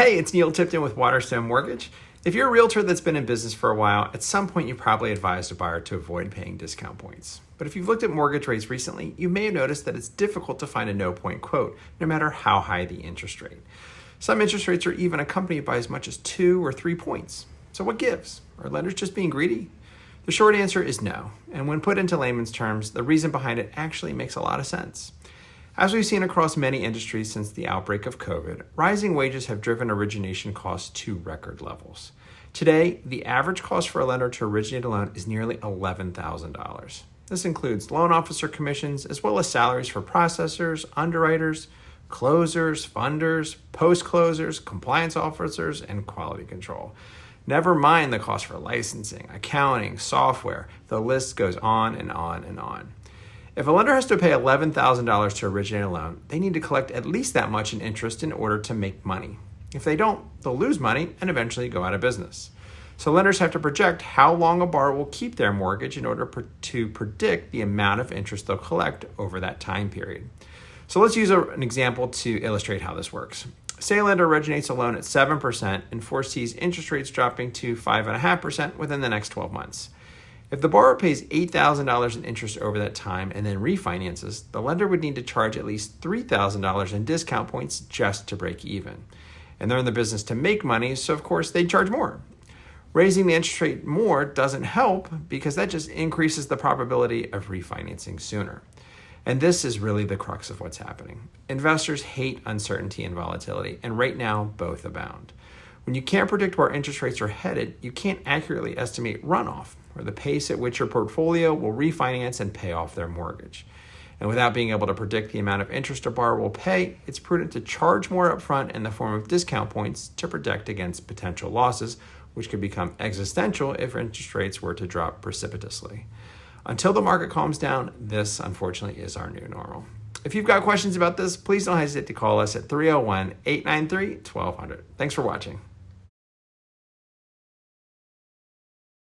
Hey, it's Neil Tipton with Waterstone Mortgage. If you're a realtor that's been in business for a while, at some point you probably advised a buyer to avoid paying discount points. But if you've looked at mortgage rates recently, you may have noticed that it's difficult to find a no-point quote, no matter how high the interest rate. Some interest rates are even accompanied by as much as 2 or 3 points. So what gives? Are lenders just being greedy? The short answer is no. And when put into layman's terms, the reason behind it actually makes a lot of sense. As we've seen across many industries since the outbreak of COVID, rising wages have driven origination costs to record levels. Today, the average cost for a lender to originate a loan is nearly $11,000. This includes loan officer commissions, as well as salaries for processors, underwriters, closers, funders, post-closers, compliance officers, and quality control. Never mind the cost for licensing, accounting, software. The list goes on and on and on. If a lender has to pay $11,000 to originate a loan, they need to collect at least that much in interest in order to make money. If they don't, they'll lose money and eventually go out of business. So lenders have to project how long a borrower will keep their mortgage in order to predict the amount of interest they'll collect over that time period. So let's use an example to illustrate how this works. Say a lender originates a loan at 7% and foresees interest rates dropping to 5.5% within the next 12 months. If the borrower pays $8,000 in interest over that time and then refinances, the lender would need to charge at least $3,000 in discount points just to break even. And they're in the business to make money, so of course they charge more. Raising the interest rate more doesn't help because that just increases the probability of refinancing sooner. And this is really the crux of what's happening. Investors hate uncertainty and volatility, and right now both abound. When you can't predict where interest rates are headed, you can't accurately estimate runoff, or the pace at which your portfolio will refinance and pay off their mortgage. And without being able to predict the amount of interest a borrower will pay, it's prudent to charge more upfront in the form of discount points to protect against potential losses, which could become existential if interest rates were to drop precipitously. Until the market calms down, this unfortunately is our new normal. If you've got questions about this, please don't hesitate to call us at 301-893-1200. Thanks for watching.